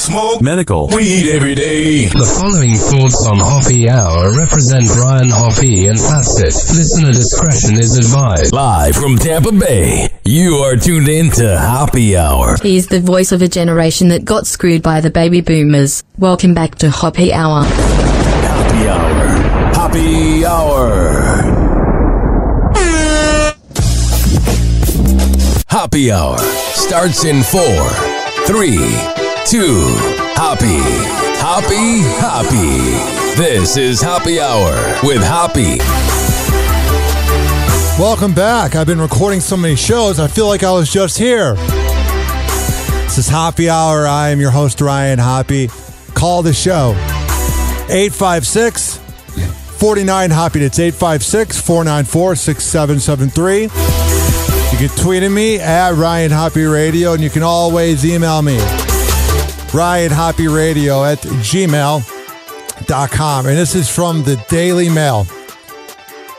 Smoke medical weed every day. The following thoughts on Hoppe Hour represent Brian Hoppe and Facet. Listener discretion is advised. Live from Tampa Bay, you are tuned in to Hoppe Hour. He's the voice of a generation that got screwed by the baby boomers. Welcome back to Hoppe Hour. Hoppe Hour. Hoppe Hour. Hoppe Hour starts in 4, 3, 2, Hoppe. Hoppe, Hoppe. This is Hoppe Hour with Hoppe. Welcome back. I've been recording so many shows, I feel like I was just here. This is Hoppe Hour. I am your host, Ryan Hoppe. Call the show. 856-49-HOPPE. That's 856-494-6773. You can tweet at me at Ryan Hoppe Radio, and you can always email me. RyanHoppeRadio@gmail.com. And this is from the Daily Mail.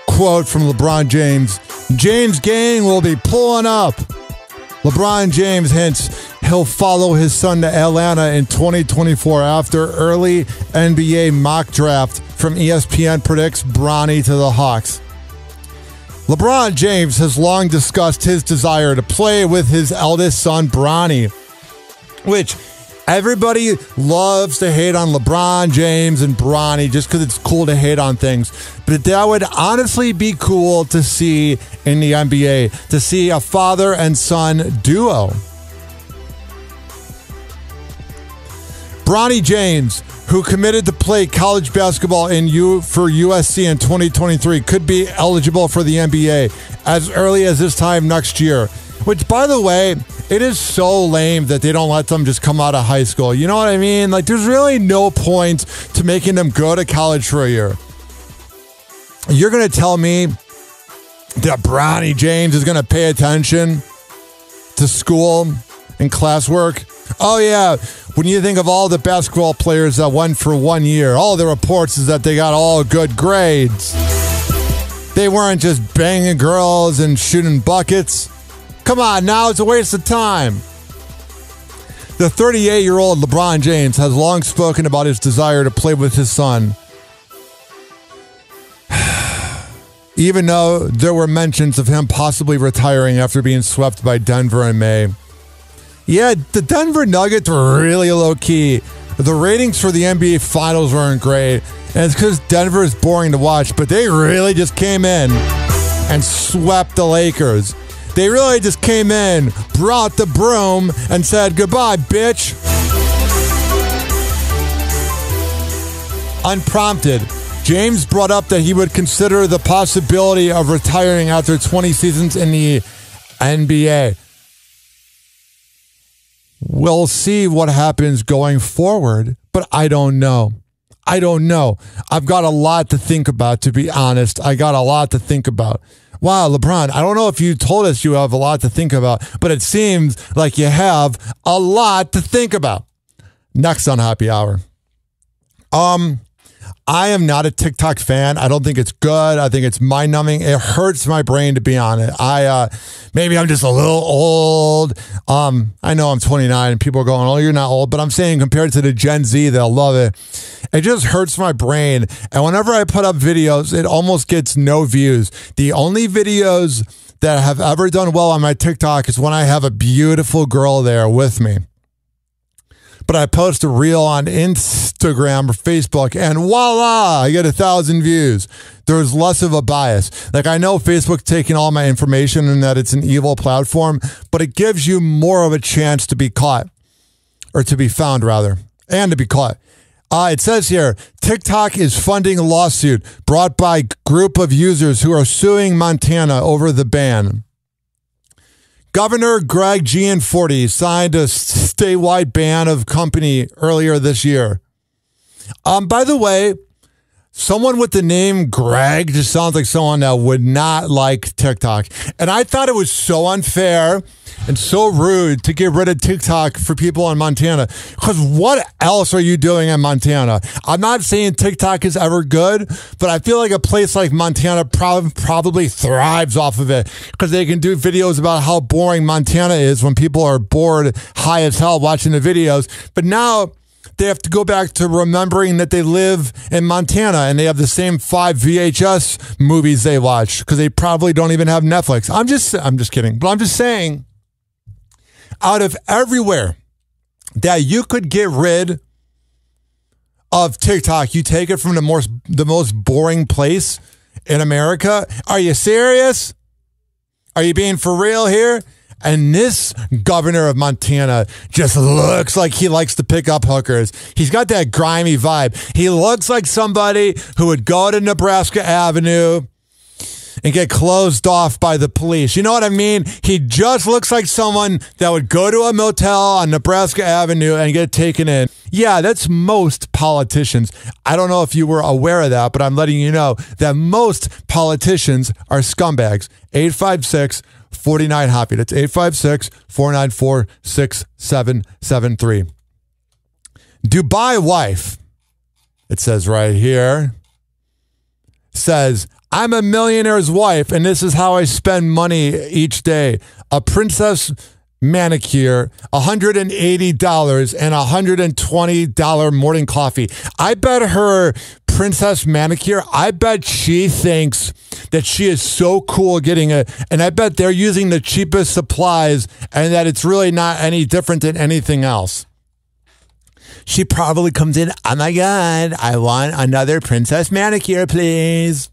Quote from LeBron James. James Gang will be pulling up. LeBron James hints he'll follow his son to Atlanta in 2024 after early NBA mock draft from ESPN predicts Bronny to the Hawks. LeBron James has long discussed his desire to play with his eldest son, Bronny, which everybody loves to hate on LeBron James and Bronny just because it's cool to hate on things. But that would honestly be cool to see in the NBA, to see a father and son duo. Bronny James, who committed to play college basketball for USC in 2023, could be eligible for the NBA as early as this time next year. Which, by the way, it is so lame that they don't let them just come out of high school. You know what I mean? Like, there's really no point to making them go to college for a year. You're going to tell me that Bronny James is going to pay attention to school and classwork? Oh, yeah. When you think of all the basketball players that went for 1 year, all the reports is that they got all good grades. They weren't just banging girls and shooting buckets. Come on, now it's a waste of time. The 38-year-old LeBron James has long spoken about his desire to play with his son. Even though there were mentions of him possibly retiring after being swept by Denver in May. Yeah, the Denver Nuggets were really low-key. The ratings for the NBA Finals weren't great. And it's because Denver is boring to watch, but they really just came in and swept the Lakers. They really just came in, brought the broom, and said, goodbye, bitch. Unprompted, James brought up that he would consider the possibility of retiring after 20 seasons in the NBA. We'll see what happens going forward, but I don't know. I don't know. I've got a lot to think about, to be honest. I got a lot to think about. Wow, LeBron, I don't know if you told us you have a lot to think about, but it seems like you have a lot to think about. Next on Hoppe Hour. I am not a TikTok fan. I don't think it's good. I think it's mind-numbing. It hurts my brain to be on it. Maybe I'm just a little old. I know I'm 29 and people are going, oh, you're not old. But I'm saying compared to the Gen Z, they'll love it. It just hurts my brain. And whenever I put up videos, it almost gets no views. The only videos that have ever done well on my TikTok is when I have a beautiful girl there with me. But I post a reel on Instagram or Facebook and voila, I get 1,000 views. There's less of a bias. Like, I know Facebook's taking all my information and that it's an evil platform, but it gives you more of a chance to be caught, or to be found rather, and to be caught. It says here, TikTok is funding a lawsuit brought by group of users who are suing Montana over the ban. Governor Greg Gianforte signed a statewide ban of company earlier this year. By the way, someone with the name Greg just sounds like someone that would not like TikTok. And I thought it was so unfair and so rude to get rid of TikTok for people in Montana. Because what else are you doing in Montana? I'm not saying TikTok is ever good, but I feel like a place like Montana probably thrives off of it because they can do videos about how boring Montana is when people are bored high as hell watching the videos. But now they have to go back to remembering that they live in Montana and they have the same 5 VHS movies they watch because they probably don't even have Netflix. I'm just kidding. But I'm just saying, out of everywhere that you could get rid of TikTok, you take it from the most boring place in America. Are you serious? Are you being for real here? And this governor of Montana just looks like he likes to pick up hookers. He's got that grimy vibe. He looks like somebody who would go to Nebraska Avenue and get closed off by the police. You know what I mean? He just looks like someone that would go to a motel on Nebraska Avenue and get taken in. Yeah, that's most politicians. I don't know if you were aware of that, but I'm letting you know that most politicians are scumbags. 856-49-HOPPY. That's 856-494-6773. Dubai wife, it says right here, says, I'm a millionaire's wife, and this is how I spend money each day. A princess manicure, $180 and $120 morning coffee. I bet her princess manicure, I bet she thinks that she is so cool getting it, and I bet they're using the cheapest supplies and that it's really not any different than anything else. She probably comes in, oh my God, I want another princess manicure, please.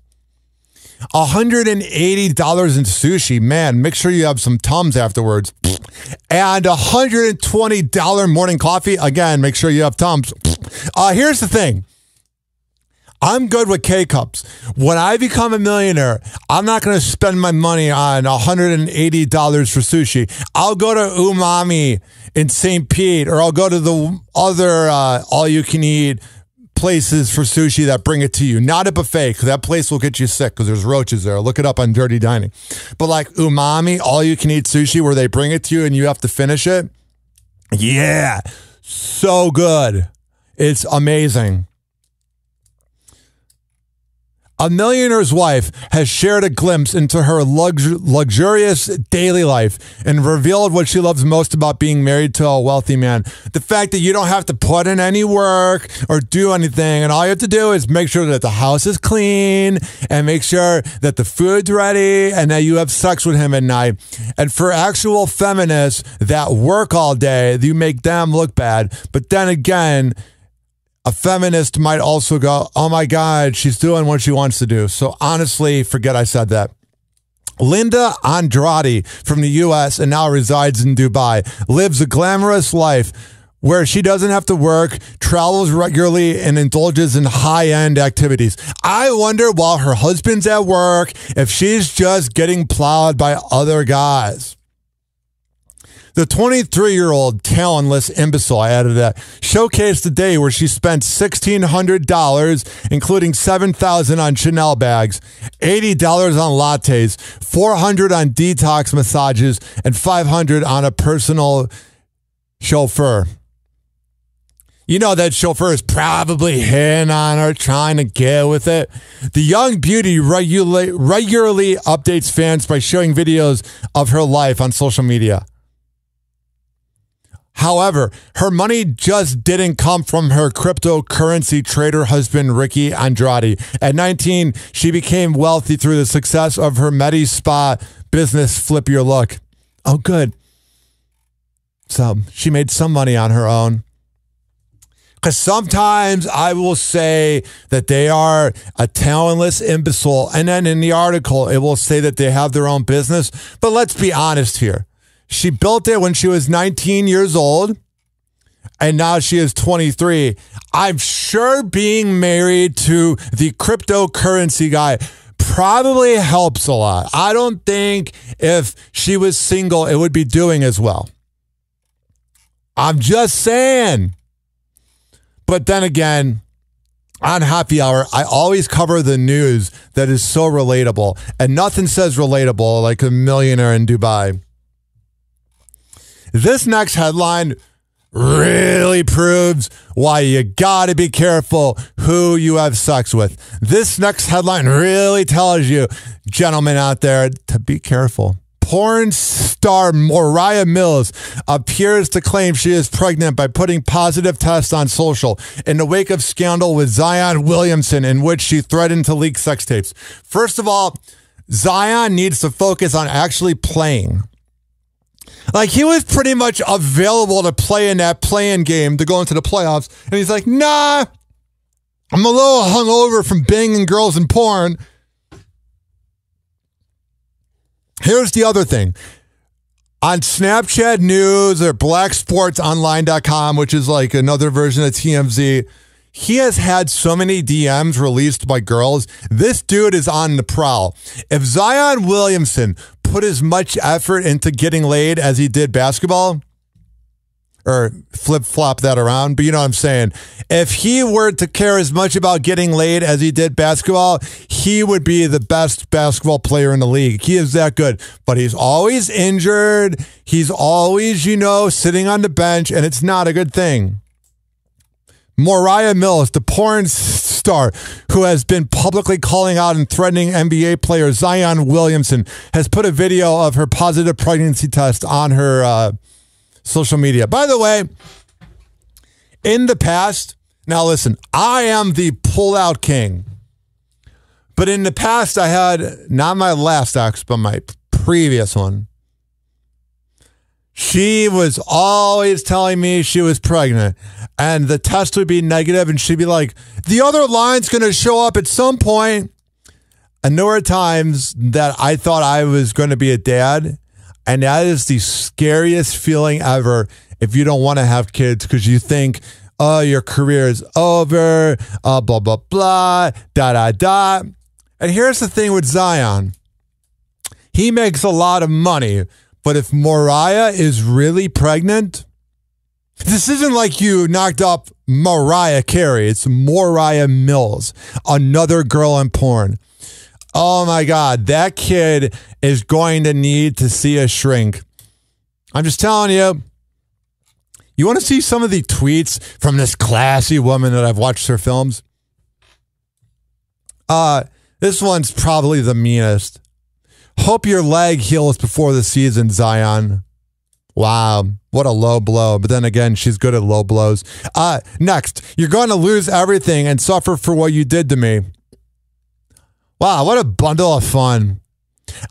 $180 in sushi. Man, make sure you have some Tums afterwards. And $120 morning coffee. Again, make sure you have Tums. Here's the thing. I'm good with K-Cups. When I become a millionaire, I'm not going to spend my money on $180 for sushi. I'll go to Umami in St. Pete, or I'll go to the other all-you-can-eat places for sushi that bring it to you. Not a buffet, because that place will get you sick because there's roaches there. Look it up on Dirty Dining. But like Umami, all-you-can-eat sushi where they bring it to you and you have to finish it. Yeah, so good. It's amazing. A millionaire's wife has shared a glimpse into her luxurious daily life and revealed what she loves most about being married to a wealthy man. The fact that you don't have to put in any work or do anything, and all you have to do is make sure that the house is clean and make sure that the food's ready and that you have sex with him at night. And for actual feminists that work all day, you make them look bad. But then again, a feminist might also go, oh my God, she's doing what she wants to do. So honestly, forget I said that. Linda Andrade from the U.S. and now resides in Dubai lives a glamorous life where she doesn't have to work, travels regularly, and indulges in high-end activities. I wonder, while her husband's at work, if she's just getting plowed by other guys. The 23-year-old talentless imbecile, I added that, showcased the day where she spent $1,600, including $7,000 on Chanel bags, $80 on lattes, $400 on detox massages, and $500 on a personal chauffeur. You know that chauffeur is probably hitting on her, trying to get with it. The young beauty regularly updates fans by showing videos of her life on social media. However, her money just didn't come from her cryptocurrency trader husband, Ricky Andrade. At 19, she became wealthy through the success of her Medi Spa business, Flip Your Look. Oh, good. So she made some money on her own. Because sometimes I will say that they are a talentless imbecile. And then in the article, it will say that they have their own business. But let's be honest here. She built it when she was 19 years old, and now she is 23. I'm sure being married to the cryptocurrency guy probably helps a lot. I don't think if she was single, it would be doing as well. I'm just saying. But then again, on Happy Hour, I always cover the news that is so relatable, and nothing says relatable like a millionaire in Dubai. This next headline really proves why you gotta be careful who you have sex with. This next headline really tells you, gentlemen out there, to be careful. Porn star Mariah Mills appears to claim she is pregnant by putting positive tests on social in the wake of scandal with Zion Williamson, in which she threatened to leak sex tapes. First of all, Zion needs to focus on actually playing. Like, he was pretty much available to play in that play-in game to go into the playoffs. And he's like, nah, I'm a little hungover from banging girls in porn. Here's the other thing. On Snapchat News or blacksportsonline.com, which is like another version of TMZ, he has had so many DMs released by girls. This dude is on the prowl. If Zion Williamson put as much effort into getting laid as he did basketball, or flip-flop that around, but you know what I'm saying. If he were to care as much about getting laid as he did basketball, he would be the best basketball player in the league. He is that good. But he's always injured. He's always, sitting on the bench, and it's not a good thing. Mariah Mills, the porn star who has been publicly calling out and threatening NBA player Zion Williamson, has put a video of her positive pregnancy test on her social media. By the way, in the past, now listen, I am the pull-out king. But in the past, I had, not my last ex, but my previous one. She was always telling me she was pregnant, and the test would be negative, and she'd be like, the other line's going to show up at some point. And there were times that I thought I was going to be a dad, and that is the scariest feeling ever if you don't want to have kids, because you think, oh, your career is over, blah, blah, blah, da. And here's the thing with Zion. He makes a lot of money. But if Mariah is really pregnant, this isn't like you knocked up Mariah Carey. It's Mariah Mills, another girl in porn. Oh my God, that kid is going to need to see a shrink. I'm just telling you. You want to see some of the tweets from this classy woman that I've watched her films? This one's probably the meanest. Hope your leg heals before the season, Zion. Wow, what a low blow. But then again, she's good at low blows. Next, you're going to lose everything and suffer for what you did to me. Wow, what a bundle of fun.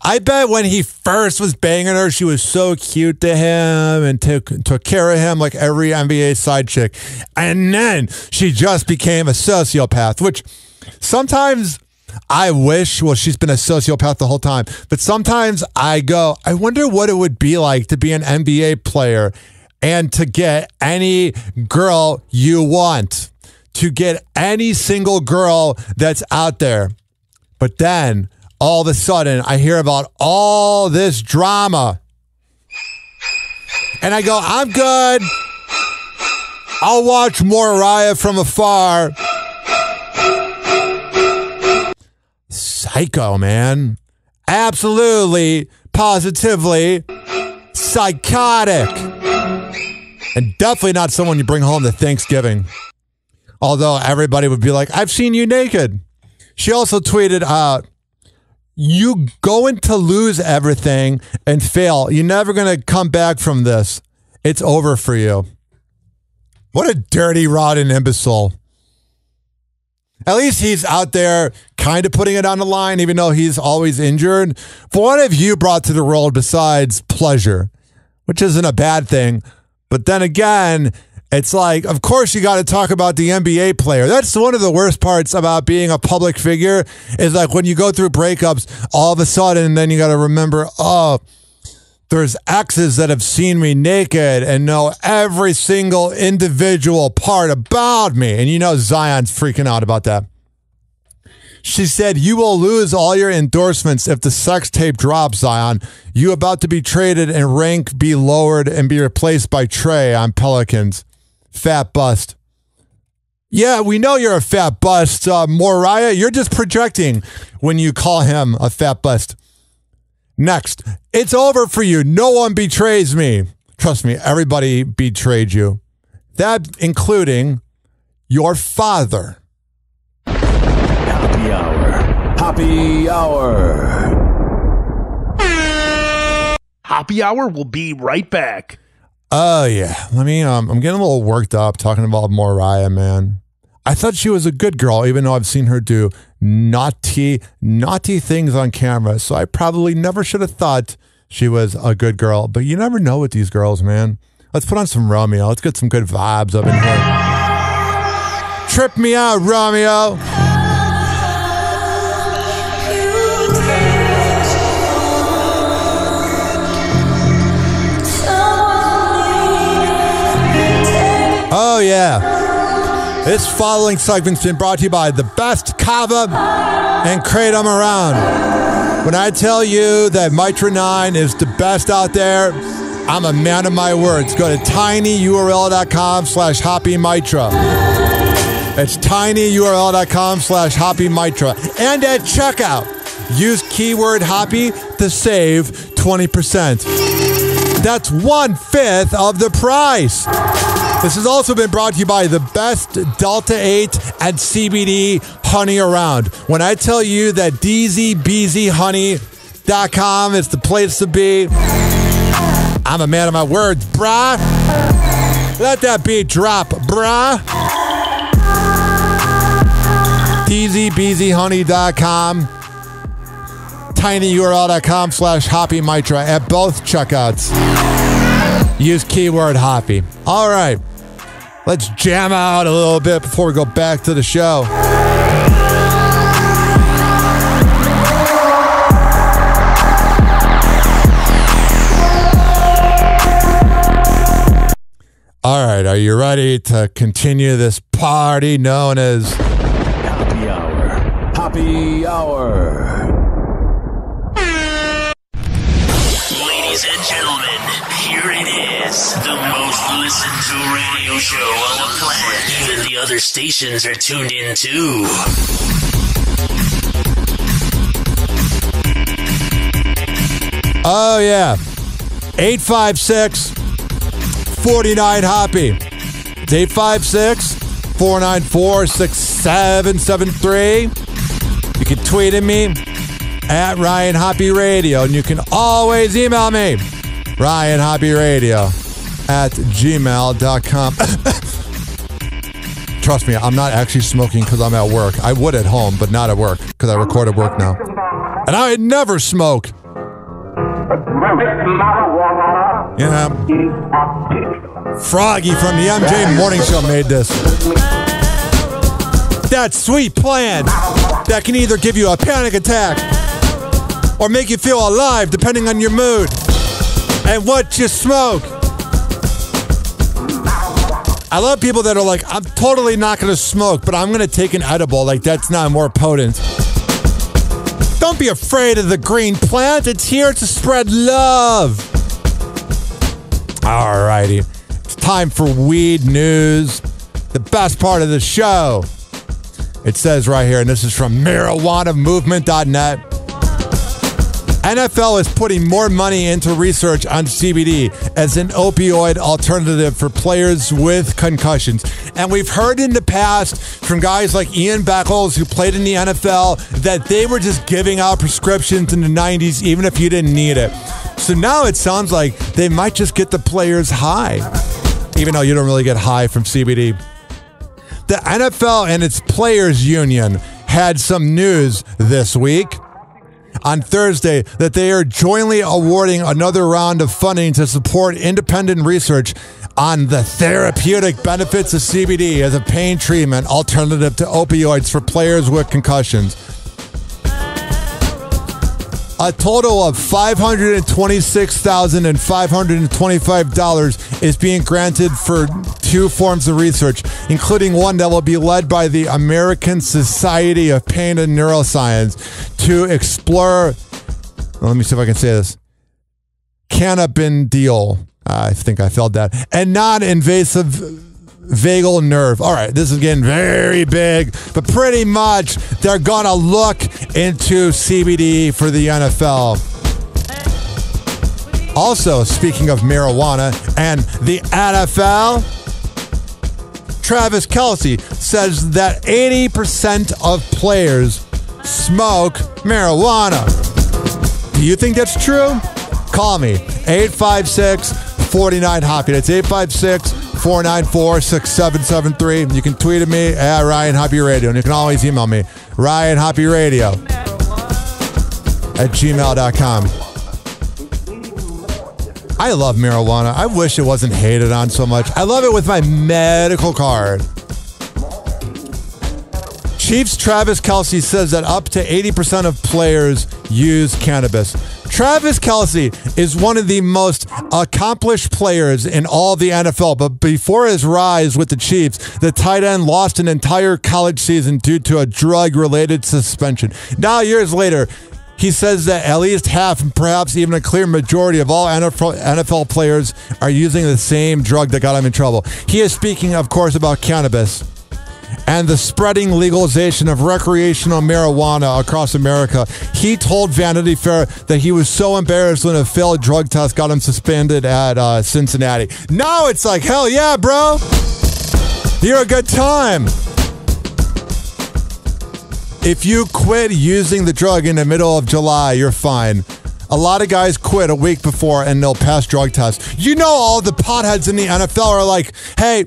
I bet when he first was banging her, she was so cute to him and took care of him like every NBA side chick. And then she just became a sociopath, which sometimes I wish, well, she's been a sociopath the whole time, but sometimes I wonder what it would be like to be an NBA player and to get any girl you want, to get any single girl that's out there. But then all of a sudden I hear about all this drama and I go, I'm good. I'll watch Mariah from afar. Psycho, man. Absolutely, positively psychotic. And definitely not someone you bring home to Thanksgiving. Although everybody would be like, I've seen you naked. She also tweeted out, you going to lose everything and fail. You're never going to come back from this. It's over for you. What a dirty, rotten imbecile. At least he's out there kind of putting it on the line, even though he's always injured. For what have you brought to the world besides pleasure? Which isn't a bad thing. But then again, it's like, of course you got to talk about the NBA player. That's one of the worst parts about being a public figure, is like when you go through breakups, all of a sudden, then you got to remember, oh, there's exes that have seen me naked and know every single individual part about me. And you know Zion's freaking out about that. She said, you will lose all your endorsements if the sex tape drops, Zion. You about to be traded and rank be lowered and be replaced by Trey on Pelicans. Fat bust. Yeah, we know you're a fat bust. Mariah, you're just projecting when you call him a fat bust. Next, it's over for you. No one betrays me. Trust me, everybody betrayed you. That including your father. Happy Hour. Happy Hour. Happy Hour will be right back. Oh, yeah. I'm getting a little worked up talking about Mariah, man. I thought she was a good girl, even though I've seen her do naughty things on camera. So I probably never should have thought she was a good girl. But you never know with these girls, man. Let's put on some Romeo. Let's get some good vibes up in here. Trip me out, Romeo. Oh, yeah. This following segment's been brought to you by the best Kava and Kratom around. When I tell you that Mitra 9 is the best out there, I'm a man of my words. Go to tinyurl.com/hoppymitra. It's tinyurl.com/hoppymitra. And at checkout, use keyword Hoppy to save 20%. That's 1/5 of the price. This has also been brought to you by the best Delta 8 and CBD honey around. When I tell you that DZBZHoney.com is the place to be, I'm a man of my words, brah. Let that beat drop, brah. DZBZHoney.com, tinyurl.com/hoppymitra at both checkouts. Use keyword Hoppy. All right. Let's jam out a little bit before we go back to the show. All right, are you ready to continue this party known as Happy Hour. Happy Hour. Ladies and gentlemen, here it is, the most listened to radio show on the planet. Even the other stations are tuned in too. Oh, yeah. 856-49-HOPPY. It's 856-494-6773. You can tweet at me at Ryan Hoppy Radio, and you can always email me, RyanHoppyRadio@gmail.com. Trust me, I'm not actually smoking because I'm at work. I would at home, but not at work because I record at work now. And I never smoke. Yeah. Froggy from the MJ Morning Show made this. That sweet plant that can either give you a panic attack or make you feel alive depending on your mood and what you smoke. I love people that are like, I'm totally not going to smoke, but I'm going to take an edible. Like, that's not more potent. Don't be afraid of the green plant. It's here to spread love. Alrighty. It's time for weed news. The best part of the show. It says right here, and this is from marijuanamovement.net. NFL is putting more money into research on CBD as an opioid alternative for players with concussions. And we've heard in the past from guys like Ian Beckles, who played in the NFL, that they were just giving out prescriptions in the 90s, even if you didn't need it. So now it sounds like they might just get the players high, even though you don't really get high from CBD. The NFL and its players union had some news this week on Thursday that they are jointly awarding another round of funding to support independent research on the therapeutic benefits of CBD as a pain treatment alternative to opioids for players with concussions. A total of $526,525 is being granted for 2 forms of research, including one that will be led by the American Society of Pain and Neuroscience to explore, let me see if I can say this, cannabidiol, I think I felt that, and non-invasive vagal nerve. All right, this is getting very big, but pretty much they're going to look into CBD for the NFL. Also, speaking of marijuana and the NFL, Travis Kelce says that 80% of players smoke marijuana. Do you think that's true? Call me, 856-49-HOPPY. That's 856-494-6773. You can tweet at me at Ryan Hoppe Radio, and you can always email me, ryanhoppyradio@gmail.com. I love marijuana. I wish it wasn't hated on so much. I love it with my medical card. Chiefs Travis Kelce says that up to 80% of players use cannabis. Travis Kelce is one of the most accomplished players in all the NFL, but before his rise with the Chiefs, the tight end lost an entire college season due to a drug-related suspension. Now, years later, he says that at least half, and perhaps even a clear majority of all NFL players are using the same drug that got him in trouble. He is speaking, of course, about cannabis and the spreading legalization of recreational marijuana across America. He told Vanity Fair that he was so embarrassed when a failed drug test got him suspended at Cincinnati. Now it's like, hell yeah, bro. You're a good time. If you quit using the drug in the middle of July, you're fine. A lot of guys quit a week before and they'll pass drug tests. You know, all the potheads in the NFL are like, hey,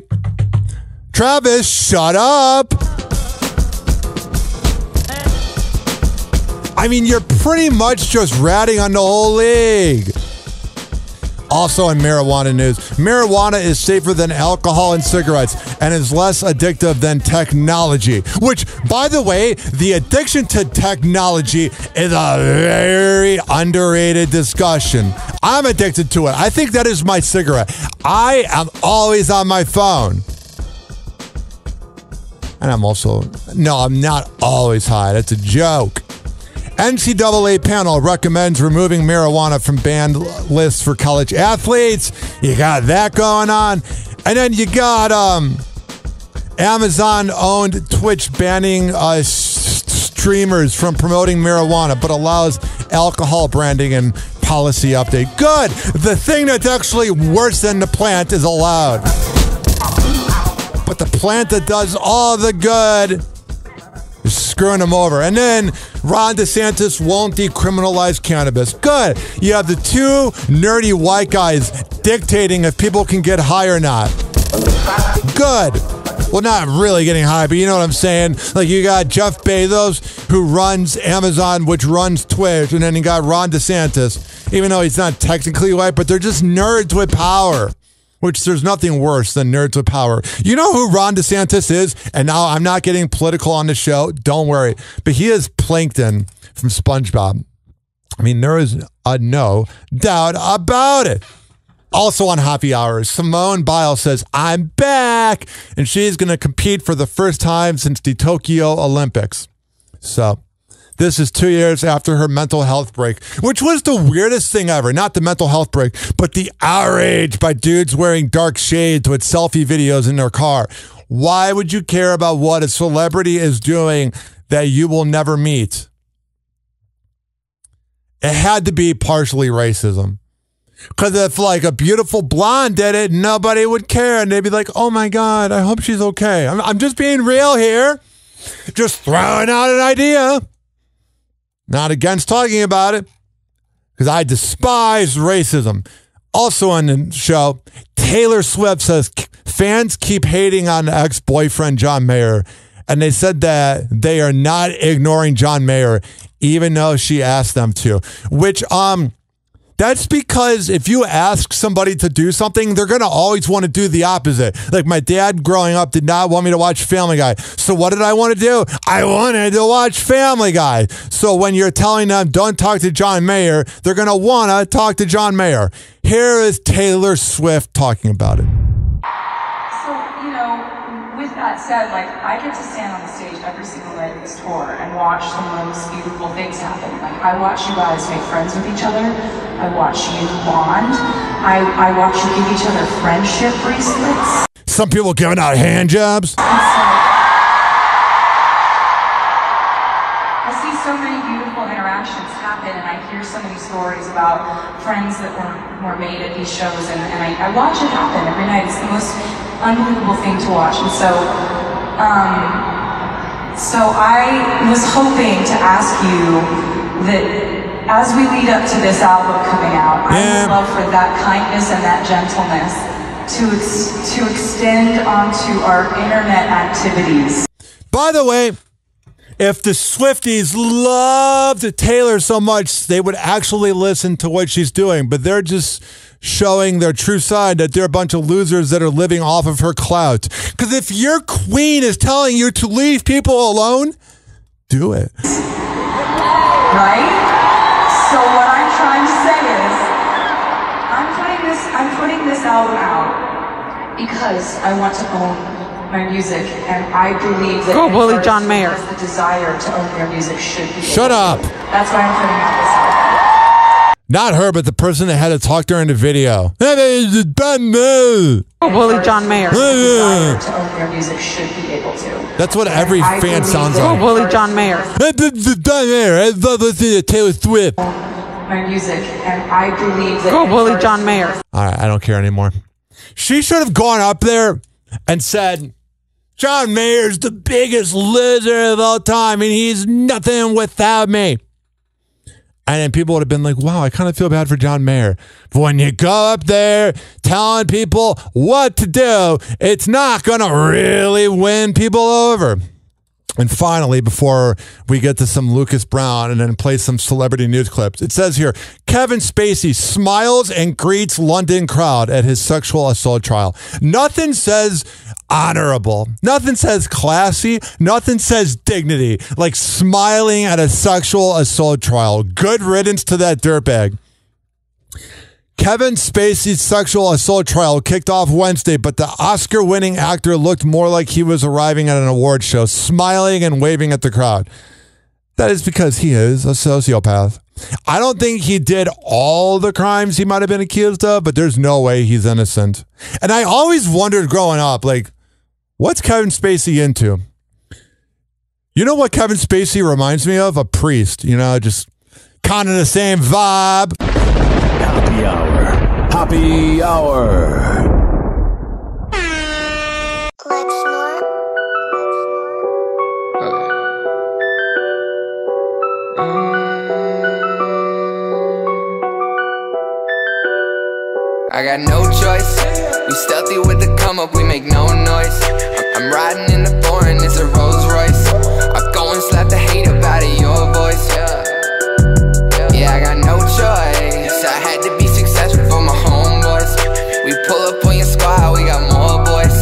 Travis, shut up. I mean, you're pretty much just ratting on the whole league. Also in marijuana news, marijuana is safer than alcohol and cigarettes and is less addictive than technology. Which, by the way, the addiction to technology is a very underrated discussion. I'm addicted to it. I think that is my cigarette. I am always on my phone. And I'm not always high. That's a joke. NCAA panel recommends removing marijuana from banned lists for college athletes. You got that going on. And then you got Amazon-owned Twitch banning streamers from promoting marijuana, but allows alcohol branding and policy update. Good. The thing that's actually worse than the plant is allowed. But the plant that does all the good is screwing them over. And then Ron DeSantis won't decriminalize cannabis. Good. You have the two nerdy white guys dictating if people can get high or not. Good. Well, not really getting high, but you know what I'm saying? Like, you got Jeff Bezos, who runs Amazon, which runs Twitch, and then you got Ron DeSantis, even though he's not technically white, but they're just nerds with power. Which there's nothing worse than nerds with power. You know who Ron DeSantis is? And now I'm not getting political on the show. Don't worry. But he is Plankton from SpongeBob. I mean, there is no doubt about it. Also on Happy Hours, Simone Biles says, I'm back. And she's going to compete for the first time since the Tokyo Olympics. So this is 2 years after her mental health break, which was the weirdest thing ever. Not the mental health break, but the outrage by dudes wearing dark shades with selfie videos in their car. Why would you care about what a celebrity is doing that you will never meet? It had to be partially racism. Because if like a beautiful blonde did it, nobody would care. And they'd be like, oh my God, I hope she's okay. I'm just being real here. Just throwing out an idea. Not against talking about it, because I despise racism. Also on the show, Taylor Swift says fans keep hating on ex-boyfriend John Mayer, and they said that they are not ignoring John Mayer, even though she asked them to. Which, that's because if you ask somebody to do something, they're going to always want to do the opposite. Like my dad growing up did not want me to watch Family Guy. So what did I want to do? I wanted to watch Family Guy. So when you're telling them don't talk to John Mayer, they're going to want to talk to John Mayer. Here is Taylor Swift talking about it. So, you know, with that said, like, I get to stand on the stage every single night of this tour and watch some of the most beautiful things happen. Like, I watch you guys make friends with each other. I watch you bond. I watch you give each other friendship bracelets. Some people giving out hand jobs. I see so many beautiful interactions happen, and I hear so many stories of about friends that were made at these shows, and I watch it happen every night. It's the most unbelievable thing to watch. And so I was hoping to ask you that as we lead up to this album coming out, I would love for that kindness and that gentleness to extend onto our internet activities. By the way, if the Swifties loved Taylor so much, they would actually listen to what she's doing, but they're just showing their true side, that they're a bunch of losers that are living off of her clout. Because if your queen is telling you to leave people alone, do it. Right? So what I'm trying to say is, I'm putting this album out because I want to own my music, and I believe that bully John Mayer. The desire to own their music should be. Shut up. That's why I'm putting out this album. Not her, but the person that had to talk during the video. Bully John Mayer. The desire to own their music should be able to. That's what every fan sounds like. Bully John Mayer. I love listening to Taylor Swift. My music, and I believe that. Bully John Mayer. All right, I don't care anymore. She should have gone up there and said, John Mayer's the biggest loser of all time, and he's nothing without me. And then people would have been like, wow, I kind of feel bad for John Mayer. But when you go up there telling people what to do, it's not going to really win people over. And finally, before we get to some Lucas Brown and then play some celebrity news clips, it says here, Kevin Spacey smiles and greets London crowd at his sexual assault trial. Nothing says honorable. Nothing says classy. Nothing says dignity like smiling at a sexual assault trial. Good riddance to that dirtbag. Kevin Spacey's sexual assault trial kicked off Wednesday, but the Oscar-winning actor looked more like he was arriving at an award show, smiling and waving at the crowd. That is because he is a sociopath. I don't think he did all the crimes he might have been accused of, but there's no way he's innocent. And I always wondered growing up, like, what's Kevin Spacey into? You know what Kevin Spacey reminds me of? A priest, you know, just kind of the same vibe. Happy Hour. Happy Hour. I got no choice. We stealthy with the come up, we make no noise. I'm riding in the foreign, it's a Rolls Royce. I go and slap the hate about it, your voice. Yeah, I got no choice. I had to be successful for my homeboys. We pull up on your squad, we got more boys.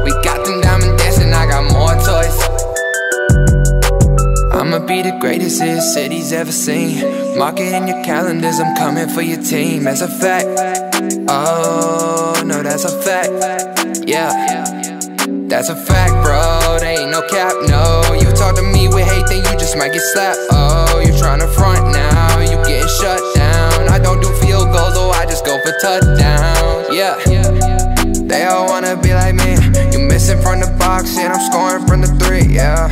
We got them diamond dancing, I got more toys. I'ma be the greatest this city's ever seen. Mark it in your calendars, I'm coming for your team. That's a fact. Oh, no, that's a fact. Yeah, that's a fact, bro. There ain't no cap, no. You talk to me with hate, then you just might get slapped. Oh, you tryna front now, you getting shut down. I don't do field goals, oh, I just go for touchdowns. Yeah, they all wanna be like me. You missing from the box and I'm scoring from the three, yeah.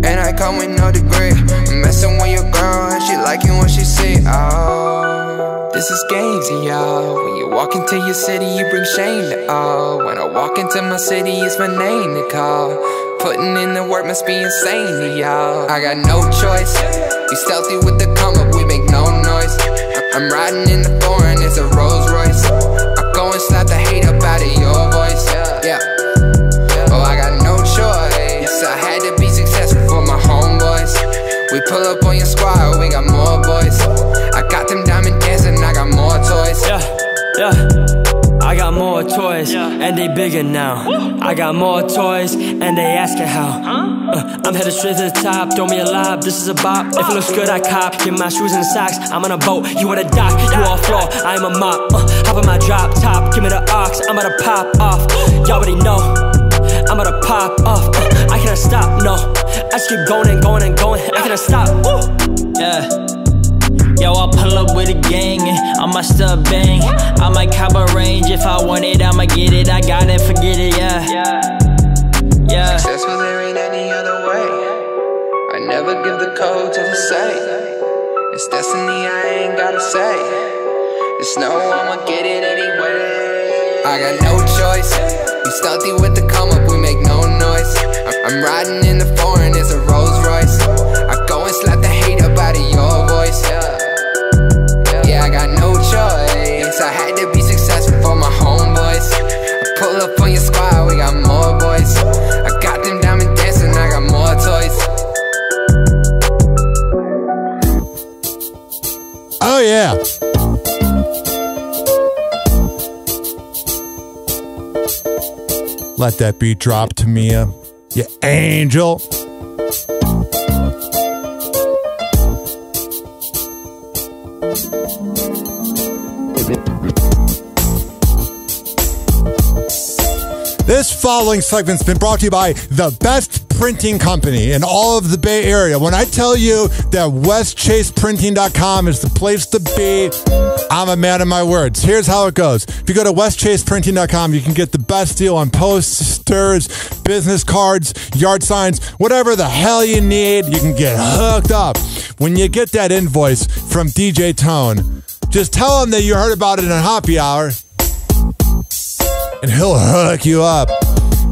And I come with no degree. I'm messing with your girl and she like you when she see. Oh, this is games, y'all. When you walk into your city, you bring shame to all. When I walk into my city, it's my name to call. Putting in the work must be insane to y'all. I got no choice. We stealthy with the come up, we make no noise. I'm riding in the foreign, it's a Rolls Royce. I go and slap the hate up out of your voice. Yeah. Oh, I got no choice. I had to be successful for my homeboys. We pull up on your squad, we got more boys. I got them diamond dancing, I got more toys. I got more toys, and they bigger now. I got more toys, and they asking how. I'm headed straight to the top, throw me a lob, this is a bop. If it looks good, I cop, get my shoes and socks. I'm on a boat, you on a dock, you all floor, I am a mop. Hop on my drop top, give me the ox, I'm about to pop off. Y'all already know, I'm about to pop off. I cannot stop, no. I just keep going and going and going, I cannot stop. Yeah. Yo, I'll pull up with a gang and I might still bang. I might cop a range, if I want it, I'ma get it. I got it, forget it, yeah. Successful, there ain't any other way. I never give the code to the safe. It's destiny, I ain't gotta say. Just know I'ma get it anyway. I got no choice. I'm stealthy with the come up, we make no noise. I'm riding in the foreign, it's a Rolls Royce. I go and slap the hate up out of your voice. Yeah, I got no choice. I had to be successful for my homeboys. I pull up on your squad, we got more boys. I got them diamond dancing, I got more toys. Oh yeah. Let that beat drop, Tamia. You angel. This following segment's been brought to you by the best printing company in all of the Bay Area. When I tell you that westchaseprinting.com is the place to be, I'm a man of my words. Here's how it goes. If you go to westchaseprinting.com, you can get the best deal on posters, business cards, yard signs, whatever the hell you need, you can get hooked up. When you get that invoice from DJ Tone, just tell him that you heard about it in Happy Hour, and he'll hook you up.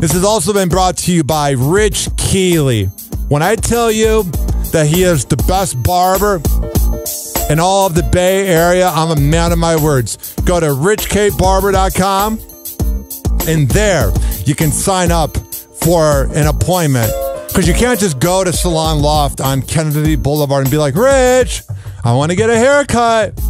This has also been brought to you by Rich Keeley. When I tell you that he is the best barber in all of the Bay Area, I'm a man of my words. Go to richkbarber.com, and there you can sign up for an appointment. Because you can't just go to Salon Loft on Kennedy Boulevard and be like, Rich, I want to get a haircut.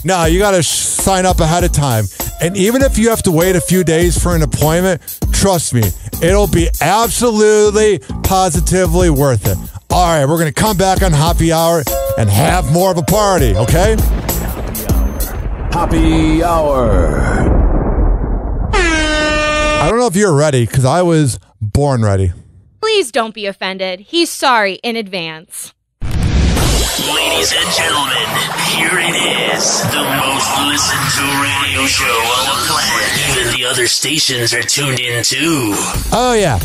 No, you got to sign up ahead of time. And even if you have to wait a few days for an appointment, trust me, it'll be absolutely, positively worth it. All right, we're going to come back on Happy Hour and have more of a party, okay? Happy Hour. I don't know if you're ready, because I was born ready. Please don't be offended. He's sorry in advance. Ladies and gentlemen, here it is, the most listened to radio show on the planet. Even the other stations are tuned in too. Oh yeah,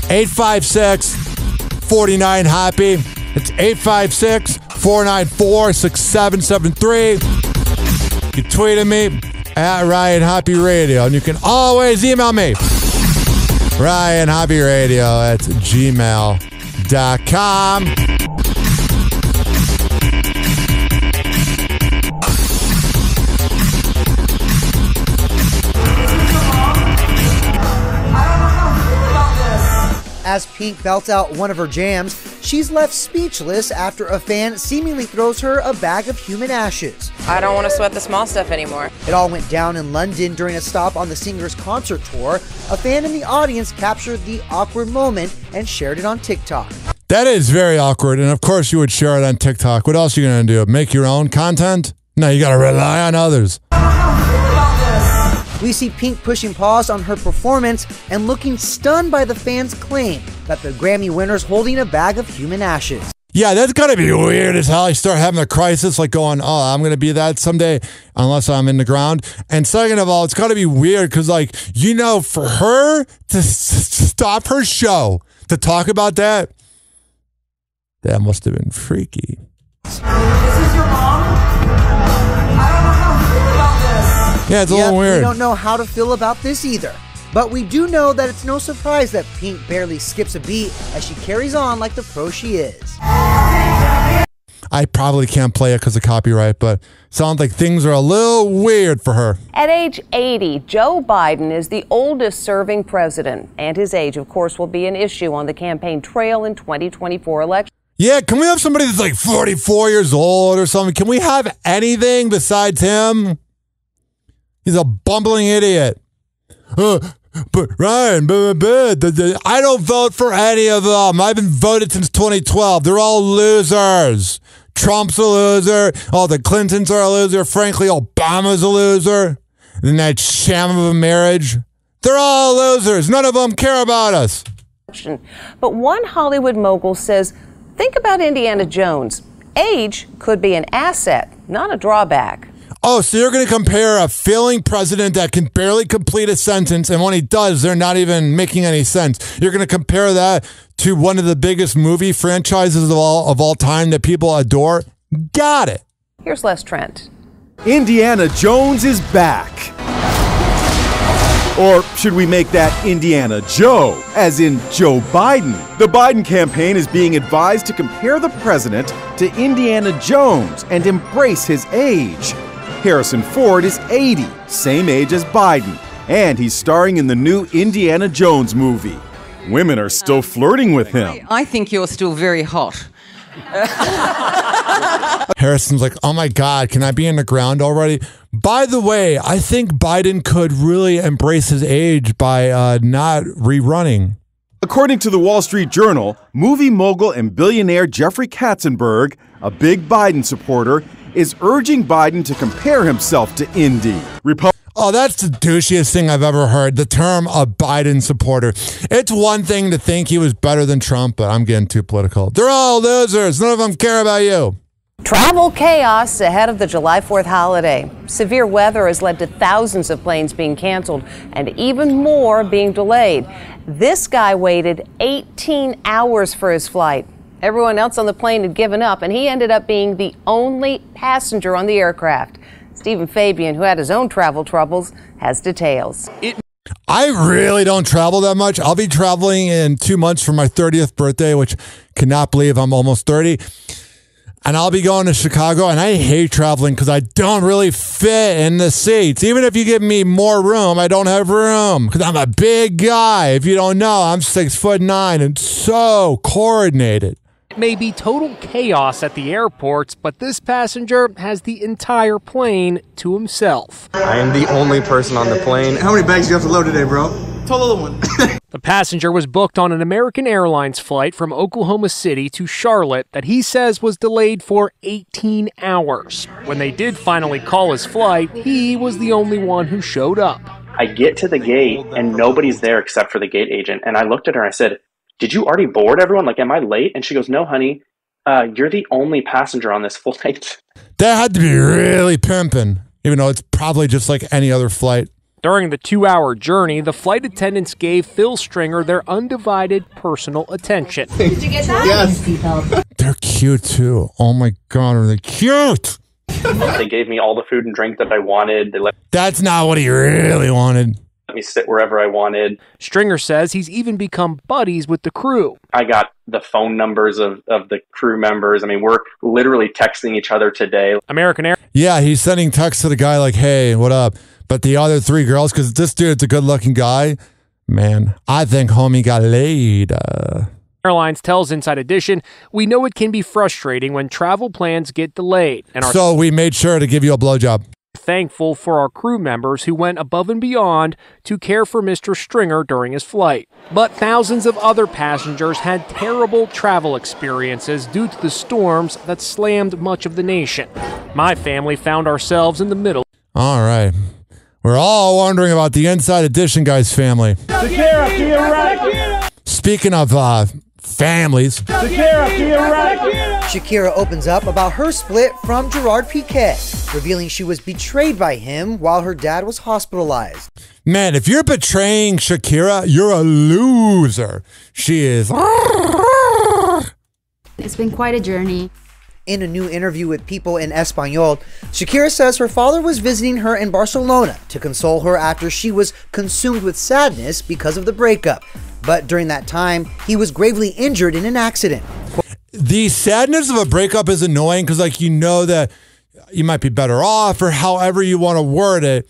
856-49-HAPPY. It's 856-494-6773. You tweet at me at Ryan Happy Radio, and you can always email me, RyanHappyRadio@gmail.com. As Pink belts out one of her jams, she's left speechless after a fan seemingly throws her a bag of human ashes. I don't want to sweat the small stuff anymore. It all went down in London during a stop on the singer's concert tour. A fan in the audience captured the awkward moment and shared it on TikTok. That is very awkward, and of course you would share it on TikTok. What else are you going to do? Make your own content? No, you got to rely on others. We see Pink pushing pause on her performance and looking stunned by the fans' claim that the Grammy winner's holding a bag of human ashes. Yeah, that's gotta be weird as hell. You start having a crisis, like going, oh, I'm gonna be that someday unless I'm in the ground. And second of all, it's gotta be weird because, like, you know, for her to stop her show to talk about that must have been freaky. This is your mom? Yeah, it's a little weird. We don't know how to feel about this either. But we do know that it's no surprise that Pink barely skips a beat as she carries on like the pro she is. I probably can't play it because of copyright, but sounds like things are a little weird for her. At age 80, Joe Biden is the oldest serving president, and his age, of course, will be an issue on the campaign trail in 2024 election. Yeah, can we have somebody that's like 44 years old or something? Can we have anything besides him? He's a bumbling idiot. But Ryan, I don't vote for any of them. I haven't voted since 2012. They're all losers. Trump's a loser. Oh, the Clintons are a loser. Frankly, Obama's a loser. And that sham of a marriage. They're all losers. None of them care about us. But one Hollywood mogul says, think about Indiana Jones. Age could be an asset, not a drawback. Oh, so you're going to compare a failing president that can barely complete a sentence, and when he does, they're not even making any sense. You're going to compare that to one of the biggest movie franchises of all time that people adore? Got it. Here's Les Trent. Indiana Jones is back. Or should we make that Indiana Joe, as in Joe Biden? The Biden campaign is being advised to compare the president to Indiana Jones and embrace his age. Harrison Ford is 80, same age as Biden, and he's starring in the new Indiana Jones movie. Women are still flirting with him. I think you're still very hot. Harrison's like, oh my God, can I be in the ground already? By the way, I think Biden could really embrace his age by not rerunning. According to the Wall Street Journal, movie mogul and billionaire Jeffrey Katzenberg, a big Biden supporter, is urging Biden to compare himself to Indy. Oh, that's the douchiest thing I've ever heard, the term a Biden supporter. It's one thing to think he was better than Trump, but I'm getting too political. They're all losers. None of them care about you. Travel chaos ahead of the July 4th holiday. Severe weather has led to thousands of planes being canceled and even more being delayed. This guy waited 18 hours for his flight. Everyone else on the plane had given up, and he ended up being the only passenger on the aircraft. Stephen Fabian, who had his own travel troubles, has details. I really don't travel that much. I'll be traveling in 2 months for my 30th birthday, which cannot believe I'm almost 30. And I'll be going to Chicago, and I hate traveling because I don't really fit in the seats. Even if you give me more room, I don't have room because I'm a big guy. If you don't know, I'm 6'9" and so coordinated. It may be total chaos at the airports, but this passenger has the entire plane to himself. I am the only person on the plane. How many bags do you have to load today, bro? Total of one. The passenger was booked on an American Airlines flight from Oklahoma City to Charlotte that he says was delayed for 18 hours. When they did finally call his flight, he was the only one who showed up. I get to the gate and nobody's there except for the gate agent. And I looked at her and I said, "Did you already board everyone? Like, am I late?" And she goes, "No, honey, you're the only passenger on this flight." That had to be really pimping, even though it's probably just like any other flight. During the 2-hour journey, the flight attendants gave Phil Stringer their undivided personal attention. Did you get that? Yes. They're cute too. Oh my God, are they cute? They gave me all the food and drink that I wanted. That's not what he really wanted. Let me sit wherever I wanted. Stringer says he's even become buddies with the crew. I got the phone numbers of the crew members. I mean, we're literally texting each other today. American Air. Yeah, he's sending texts to the guy like, hey, what up? But the other 3 girls, because this dude's a good-looking guy, man, I think homie got laid. Airlines tells Inside Edition, we know it can be frustrating when travel plans get delayed. And so we made sure to give you a blowjob. Thankful for our crew members who went above and beyond to care for Mr. Stringer during his flight. But thousands of other passengers had terrible travel experiences due to the storms that slammed much of the nation. My family found ourselves in the middle. All right. We're all wondering about the Inside Edition guy's family. Shakira, to your right. Speaking of families. Shakira, to your right. Shakira opens up about her split from Gerard Piqué, revealing she was betrayed by him while her dad was hospitalized. Man, if you're betraying Shakira, you're a loser. She is. It's been quite a journey. In a new interview with People in Espanol, Shakira says her father was visiting her in Barcelona to console her after she was consumed with sadness because of the breakup. But during that time, he was gravely injured in an accident. The sadness of a breakup is annoying because, like, you know that you might be better off or however you want to word it,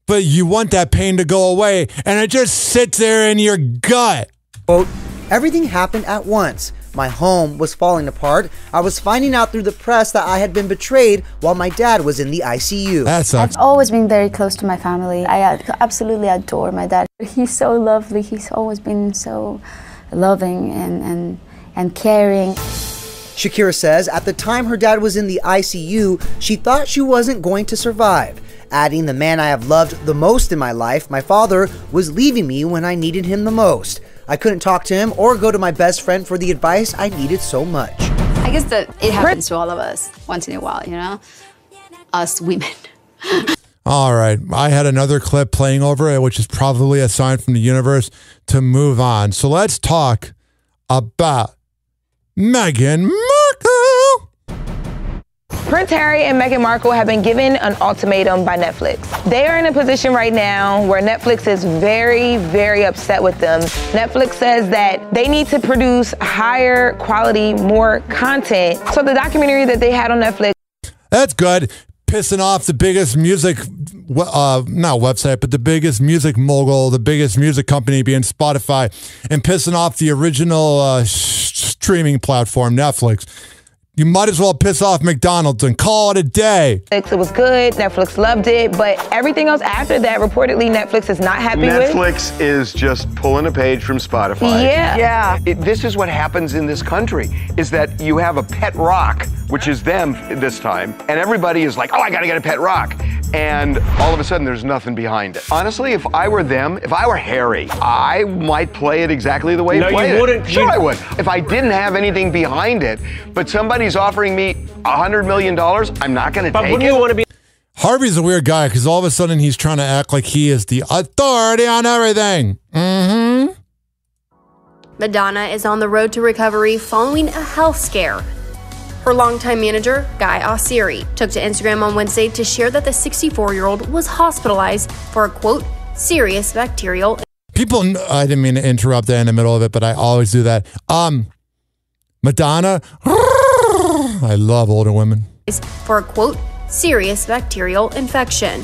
but you want that pain to go away, and it just sits there in your gut. Quote, everything happened at once. My home was falling apart. I was finding out through the press that I had been betrayed while my dad was in the ICU. That sucks. I've always been very close to my family. I absolutely adore my dad. He's so lovely. He's always been so loving and caring. Shakira says at the time her dad was in the ICU, she thought she wasn't going to survive. Adding, the man I have loved the most in my life, my father, was leaving me when I needed him the most. I couldn't talk to him or go to my best friend for the advice I needed so much. I guess that it happens to all of us once in a while, you know? Us women. All right. I had another clip playing over it, which is probably a sign from the universe to move on. So let's talk about Meghan Markle. Prince Harry and Meghan Markle have been given an ultimatum by Netflix. They are in a position right now where Netflix is very, very upset with them. Netflix says that they need to produce higher quality, more content. So the documentary that they had on Netflix. That's good. Pissing off the biggest music, not website, but the biggest music mogul, the biggest music company being Spotify, and pissing off the original streaming platform, Netflix. You might as well piss off McDonald's and call it a day. It was good. Netflix loved it. But everything else after that, reportedly, Netflix is not happy with. Netflix is just pulling a page from Spotify. Yeah. This is what happens in this country, is that you have a pet rock, which is them this time, and everybody is like, oh, I gotta get a pet rock. And all of a sudden, there's nothing behind it. Honestly, if I were them, if I were Harry, I might play it exactly the way he played it. No, you wouldn't. Sure, I would. If I didn't have anything behind it, but somebody's offering me $100 million, I'm not gonna take it. But wouldn't you want to be... Harvey's a weird guy because all of a sudden he's trying to act like he is the authority on everything. Mm-hmm. Madonna is on the road to recovery following a health scare. Her longtime manager, Guy Osseri, took to Instagram on Wednesday to share that the 64-year-old was hospitalized for a, quote, serious bacterial... People, I didn't mean to interrupt that in the middle of it, but I always do that. Madonna, I love older women. For a, quote, serious bacterial infection.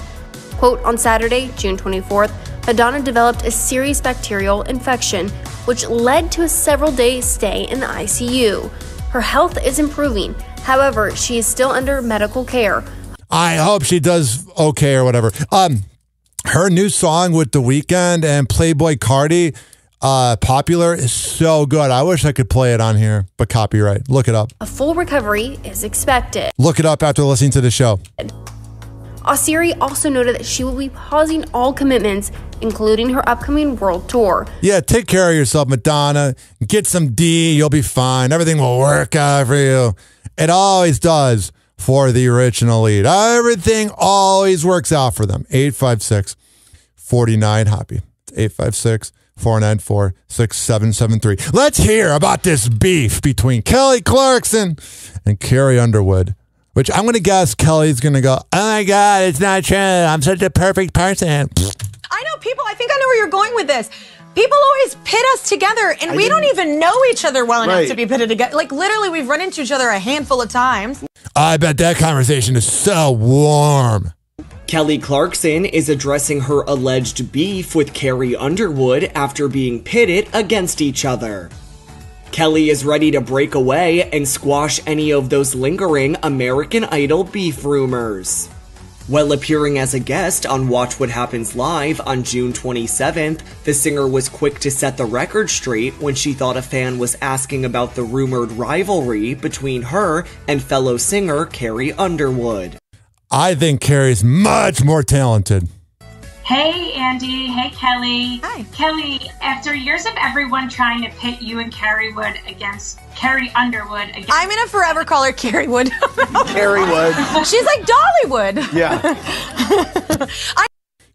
Quote, on Saturday, June 24th, Madonna developed a serious bacterial infection, which led to a several-day stay in the ICU. Her health is improving. However, she is still under medical care. I hope she does okay or whatever. Her new song with The Weeknd and Playboy Cardi, Popular, is so good. I wish I could play it on here, but copyright. Look it up. A full recovery is expected. Look it up after listening to the show. Osseri also noted that she will be pausing all commitments, including her upcoming world tour. Yeah, take care of yourself, Madonna. Get some D, you'll be fine. Everything will work out for you. It always does for the rich and elite. Everything always works out for them. 856-49-HOPPY. 856-494-6773. Let's hear about this beef between Kelly Clarkson and Carrie Underwood. Which I'm going to guess Kelly's going to go, oh my God, it's not true. I'm such a perfect person. I know people, I think I know where you're going with this. People always pit us together, and we don't even know each other well enough to be pitted together. Like, literally, we've run into each other a handful of times. I bet that conversation is so warm. Kelly Clarkson is addressing her alleged beef with Carrie Underwood after being pitted against each other. Kelly is ready to break away and squash any of those lingering American Idol beef rumors. While appearing as a guest on Watch What Happens Live on June 27th, the singer was quick to set the record straight when she thought a fan was asking about the rumored rivalry between her and fellow singer Carrie Underwood. I think Carrie's much more talented. Hey, Andy. Hey, Kelly. Hi. Kelly, after years of everyone trying to pit you and Carrie Underwood against... I'm going to forever call her Carrie Wood. Carrie Wood. She's like Dollywood. Yeah.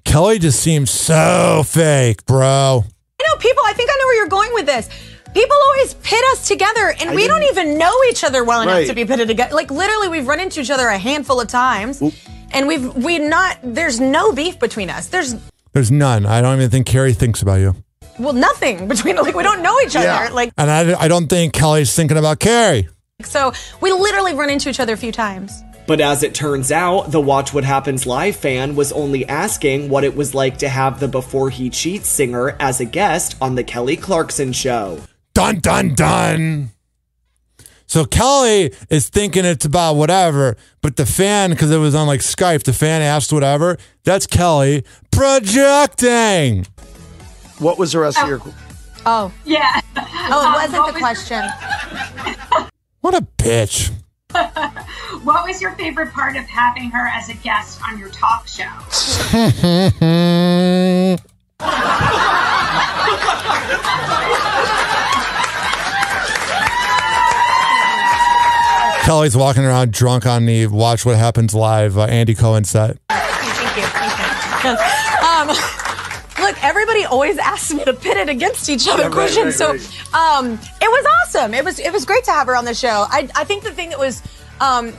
Kelly just seems so fake, bro. I know, people, I think I know where you're going with this. People always pit us together, and we don't even know each other well enough to be pitted together. Like, literally, we've run into each other a handful of times. Oop. And there's no beef between us. There's none. I don't even think Carrie thinks about you. Well, nothing between, like, we don't know each other. Like, and I don't think Kelly's thinking about Carrie. So we literally run into each other a few times. But as it turns out, the Watch What Happens Live fan was only asking what it was like to have the Before He Cheats singer as a guest on the Kelly Clarkson show. Dun, dun, dun. So Kelly is thinking it's about whatever, but the fan, because it was on like Skype, the fan asked whatever. That's Kelly projecting. What was the rest of your... Oh. Yeah. Oh, it wasn't the question. What a bitch. What was your favorite part of having her as a guest on your talk show? Kelly's walking around drunk on the Watch What Happens Live Andy Cohen set. Thank you. Look, everybody always asks me to pit it against each other. It was awesome. It was great to have her on the show. I think the thing that was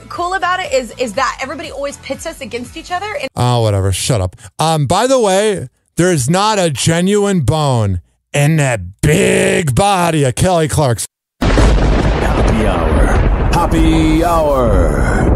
cool about it is that everybody always pits us against each other. And oh, whatever. Shut up. By the way, there's not a genuine bone in that big body of Kelly Clarkson. Happy hour. Happy hour.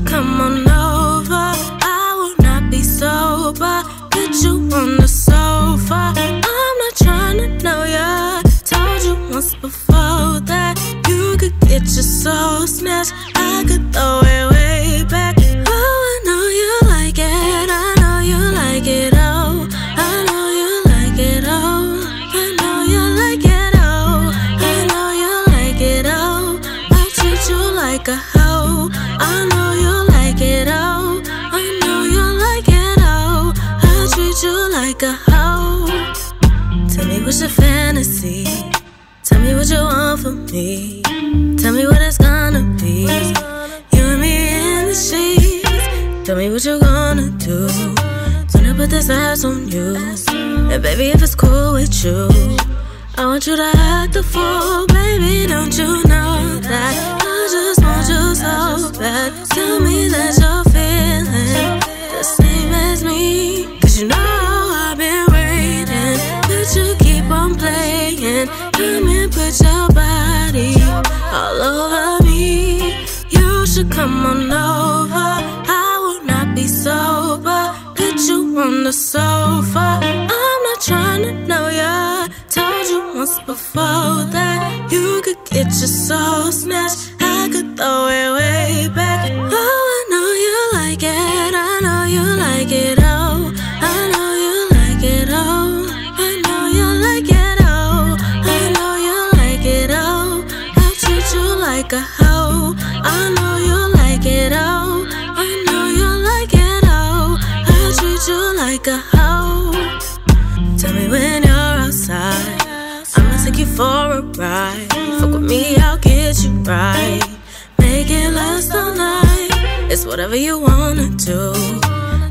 Come on over, I will not be sober. Put you on the sofa. I'm not trying to know ya. Told you once before that you could get your soul snatched. I could throw it way back. Oh, I know you like it. I know you like it. Oh, I know you like it. Oh, I know you like it. Oh, I know you like it. Oh, I treat you like a hoe. I know you like it, oh, I know you like it, oh, I treat you like a hoe. Tell me what's your fantasy, tell me what you want from me, tell me what it's gonna be, you and me in the sheets, tell me what you gonna do, when I put this ass on you, and baby if it's cool with you, I want you to act the fool, baby, don't you know that I just want you so bad. Tell me that you're feeling the same as me, 'cause you know I've been waiting, but you keep on playing. Come and put your body all over me. You should come on over, I will not be sober. Put you on the sofa, I'm not trying to know ya. Told you once before that you could get your soul snatched. I could throw it way back. Oh, I know you like it. I know you like it. Oh, I know you like it. Oh, I know you like it. Oh, I know you like it. Oh, I treat you like a hoe. I know you like it. Oh, I know you like it. Oh, I treat you like a hoe. Tell me when you're outside, I'ma take you for a ride. Fuck with me, I'll get you right. Make it last all night. It's whatever you wanna do.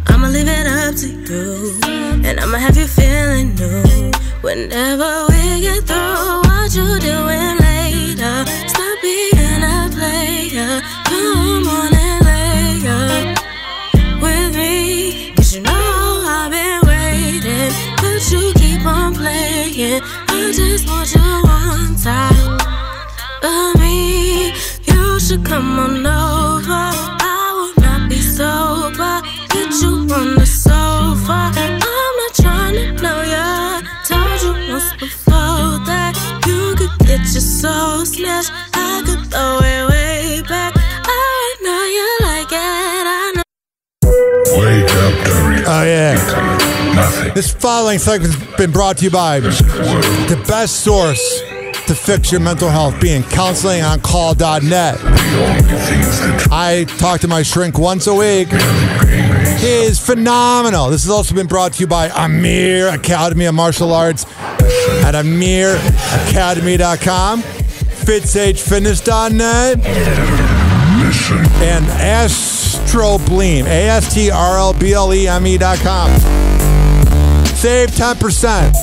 I'ma leave it up to you, and I'ma have you feeling new. Whenever we get through, what you doing later? Stop being a player. Come on and lay up with me, 'cause you know I've been waiting, but you keep on playing. I just want you one time of me. You should come on over, I will not be sober. Put you on the sofa, I'm not trying to know ya. Told you once before that you could get your soul snatched. I could throw it way back. I know you like it, I know. Wake up, oh yeah. This following segment has been brought to you by the best source to fix your mental health, being counselingoncall.net. I talk to my shrink once a week. He is phenomenal. This has also been brought to you by Amir Academy of Martial Arts at amiracademy.com, FitSageFitness.net, and Astrobleem, ASTRLBLEME.com. Save 10%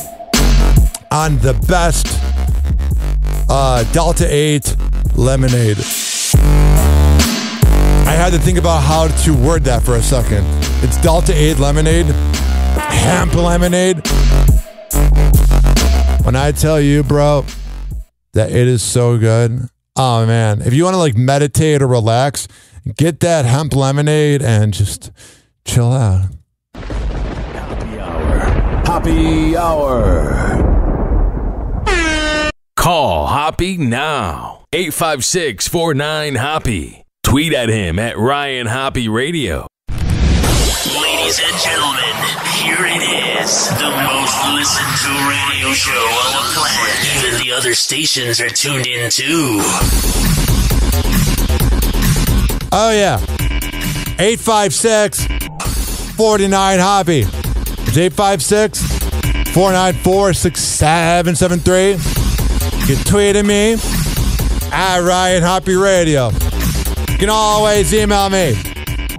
on the best Delta 8 lemonade. I had to think about how to word that for a second. It's Delta 8 lemonade, hemp lemonade. When I tell you, bro, that it is so good. Oh man, if you want to like meditate or relax, get that hemp lemonade and just chill out. Happy hour. Call Hoppe now. 856-49-HOPPE. Tweet at him at Ryan Hoppe Radio. Ladies and gentlemen, here it is. The most listened to radio show on the planet. Even the other stations are tuned in too. Oh yeah. 856-49-HOPPE. It's 856-494-6773. can tweet at me at Ryan Hoppe Radio. You can always email me,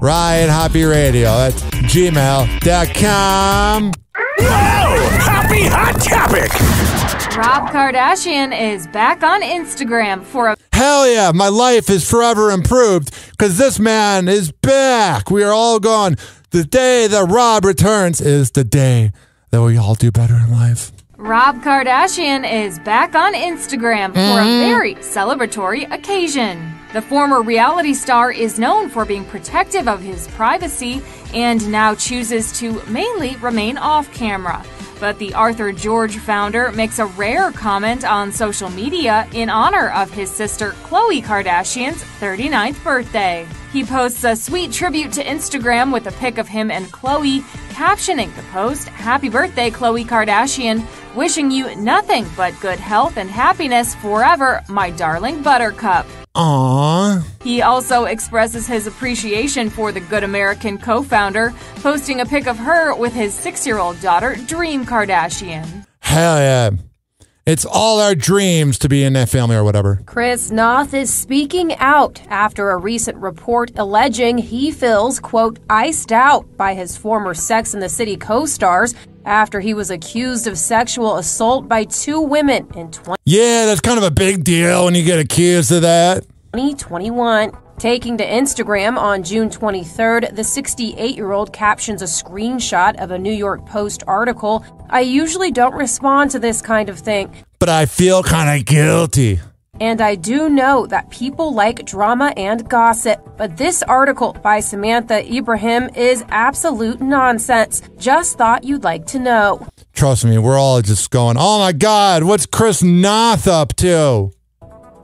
RyanHoppeRadio at gmail.com. Whoa! Happy Hot Topic! Rob Kardashian is back on Instagram for a... Hell yeah, my life is forever improved because this man is back. We are all gone. The day that Rob returns is the day that we all do better in life. Rob Kardashian is back on Instagram for a very celebratory occasion. The former reality star is known for being protective of his privacy and now chooses to mainly remain off camera. But the Arthur George founder makes a rare comment on social media in honor of his sister Khloe Kardashian's 39th birthday. He posts a sweet tribute to Instagram with a pic of him and Khloe, captioning the post, "Happy birthday, Khloe Kardashian. Wishing you nothing but good health and happiness forever, my darling buttercup." Aww. He also expresses his appreciation for the Good American co-founder, posting a pic of her with his 6-year-old daughter, Dream Kardashian. Hell yeah. It's all our dreams to be in that family or whatever. Chris Noth is speaking out after a recent report alleging he feels, quote, iced out by his former Sex and the City co-stars after he was accused of sexual assault by 2 women in Yeah, that's kind of a big deal when you get accused of that. 2021. Taking to Instagram on June 23rd, the 68-year-old captions a screenshot of a New York Post article. "I usually don't respond to this kind of thing, but I feel kind of guilty. And I do know that people like drama and gossip, but this article by Samantha Ibrahim is absolute nonsense. Just thought you'd like to know." Trust me, we're all just going, oh my God, what's Chris Noth up to?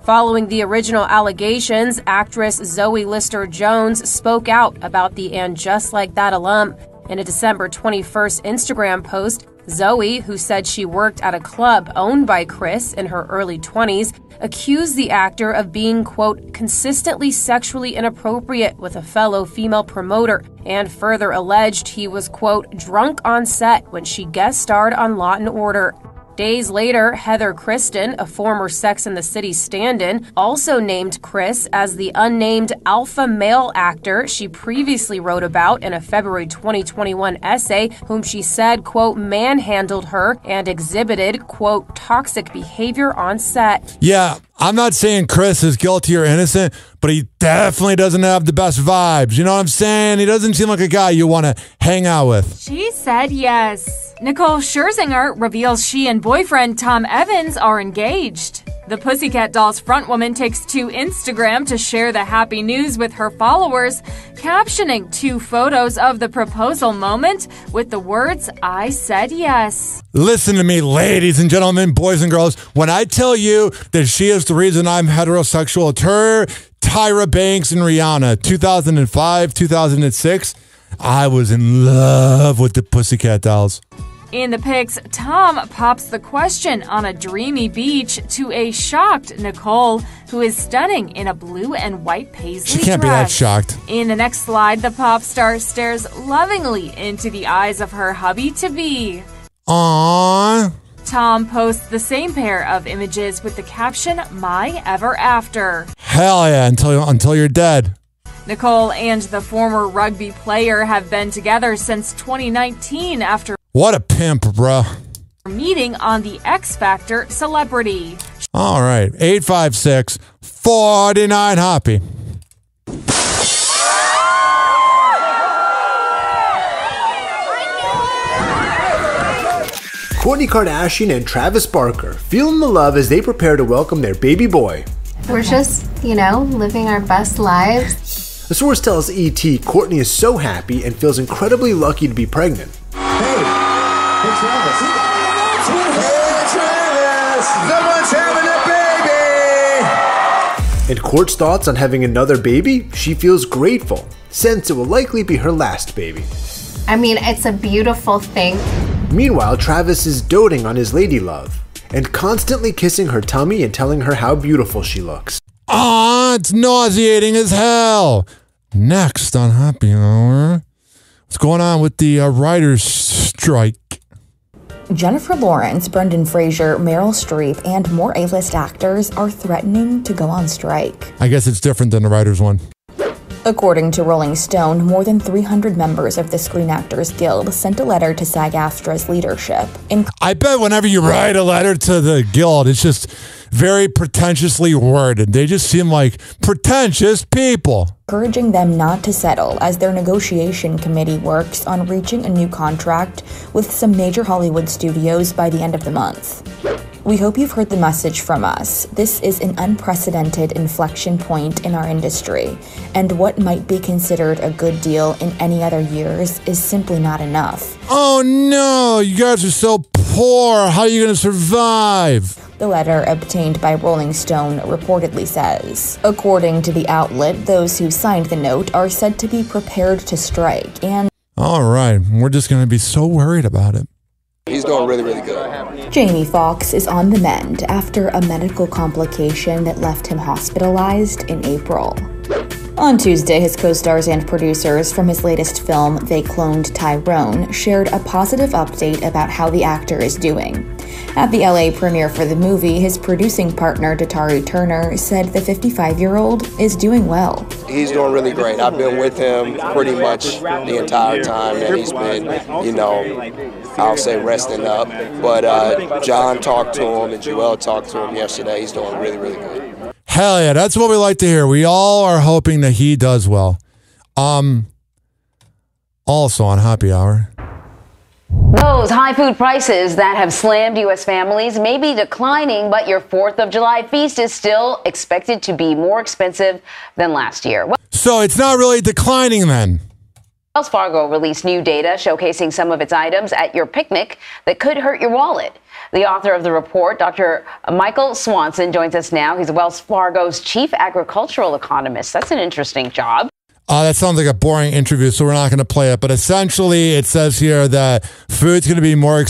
Following the original allegations, actress Zoe Lister-Jones spoke out about the And Just Like That alum. In a December 21st Instagram post, Zoe, who said she worked at a club owned by Chris in her early 20s, accused the actor of being, quote, consistently sexually inappropriate with a fellow female promoter, and further alleged he was, quote, drunk on set when she guest starred on Law & Order. Days later, Heather Kristen, a former Sex and the City stand-in, also named Chris as the unnamed alpha male actor she previously wrote about in a February 2021 essay, whom she said, quote, manhandled her and exhibited, quote, toxic behavior on set. Yeah, I'm not saying Chris is guilty or innocent, but he definitely doesn't have the best vibes. You know what I'm saying? He doesn't seem like a guy you want to hang out with. She said yes. Nicole Scherzinger reveals she and boyfriend Tom Evans are engaged. The Pussycat Dolls frontwoman takes to Instagram to share the happy news with her followers, captioning 2 photos of the proposal moment with the words, "I said yes." Listen to me, ladies and gentlemen, boys and girls. When I tell you that she is the reason I'm heterosexual, it's her, Tyra Banks, and Rihanna. 2005, 2006, I was in love with the Pussycat Dolls. In the pics, Tom pops the question on a dreamy beach to a shocked Nicole, who is stunning in a blue and white paisley She can't be that shocked. In the next slide, the pop star stares lovingly into the eyes of her hubby-to-be. Aww. Tom posts the same pair of images with the caption, "My Ever After." Hell yeah, until you're dead. Nicole and the former rugby player have been together since 2019 after What a pimp, bruh. meeting on the X Factor Celebrity. All right, 856-49-HOPPE. Kourtney Kardashian and Travis Barker feeling the love as they prepare to welcome their baby boy. We're just, living our best lives. A source tells ET Kourtney is so happy and feels incredibly lucky to be pregnant. Hey Travis. Hey Travis. Someone's having a baby. And Kourt's thoughts on having another baby? She feels grateful, since it will likely be her last baby. I mean, it's a beautiful thing. Meanwhile, Travis is doting on his lady love and constantly kissing her tummy and telling her how beautiful she looks. Aw, it's nauseating as hell. Next on Happy Hour, what's going on with the writer's strike? Jennifer Lawrence, Brendan Fraser, Meryl Streep, and more A-list actors are threatening to go on strike. I guess it's different than the writers' one. According to Rolling Stone, more than 300 members of the Screen Actors Guild sent a letter to SAG-AFTRA's leadership. I bet whenever you write a letter to the Guild, it's just very pretentiously worded. They just seem like pretentious people. Encouraging them not to settle as their negotiation committee works on reaching a new contract with some major Hollywood studios by the end of the month. We hope you've heard the message from us. This is an unprecedented inflection point in our industry, and what might be considered a good deal in any other years is simply not enough. Oh no, you guys are so poor. How are you going to survive? The letter obtained by Rolling Stone reportedly says. According to the outlet, those who signed the note are said to be prepared to strike and... All right, we're just going to be so worried about it. He's doing really, really good. Jamie Foxx is on the mend after a medical complication that left him hospitalized in April. On Tuesday, his co-stars and producers from his latest film, They Cloned Tyrone, shared a positive update about how the actor is doing. At the LA premiere for the movie, his producing partner, Datari Turner, said the 55-year-old is doing well. He's doing really great. I've been with him pretty much the entire time that he's been, I'll say resting up. But John talked to him and Joel talked to him yesterday. He's doing really, really good. Hell yeah, that's what we like to hear. We all are hoping that he does well. Also on Happy Hour. Those high food prices that have slammed U.S. families may be declining, but your 4th of July feast is still expected to be more expensive than last year. So it's not really declining then. Wells Fargo released new data showcasing some of its items at your picnic that could hurt your wallet. The author of the report, Dr. Michael Swanson, joins us now. He's Wells Fargo's chief agricultural economist. That's an interesting job. That sounds like a boring interview, so we're not going to play it. But essentially, it says here that food's going to be more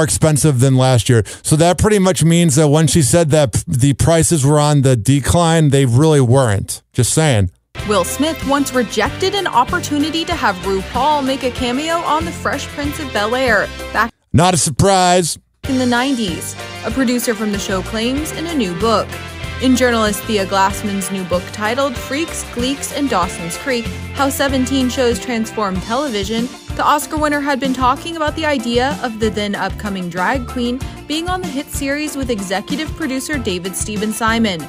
expensive than last year. So that pretty much means that when she said that the prices were on the decline, they really weren't. Just saying. Will Smith once rejected an opportunity to have RuPaul make a cameo on The Fresh Prince of Bel-Air back not a surprise. In the 90s. A producer from the show claims in a new book. In journalist Thea Glassman's new book titled Freaks, Gleeks, and Dawson's Creek, How 17 Shows Transformed Television, the Oscar winner had been talking about the idea of the then upcoming drag queen being on the hit series with executive producer David Stephen Simon.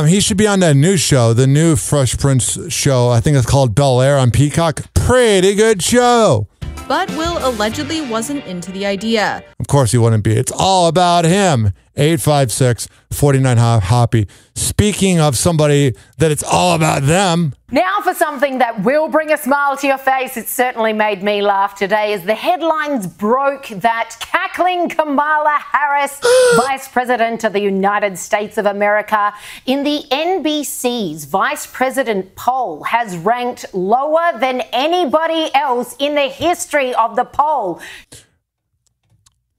He should be on that new show, the new Fresh Prince show. I think it's called Bel-Air on Peacock. Pretty good show. But Will allegedly wasn't into the idea. Of course he wouldn't be. It's all about him. 856-49-HOPPY. Speaking of somebody that it's all about them. Now for something that will bring a smile to your face. It certainly made me laugh today as the headlines broke that cackling Kamala Harris, Vice President of the United States of America, in the NBC's Vice President poll has ranked lower than anybody else in the history of the poll.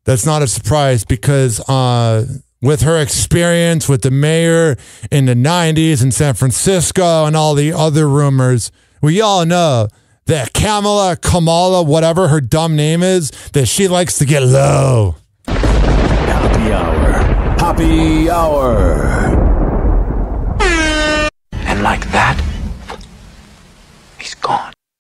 That's not a surprise because with her experience with the mayor in the 90s in San Francisco and all the other rumors, we all know that Kamala, whatever her dumb name is, that she likes to get low. Happy Hour. Happy Hour.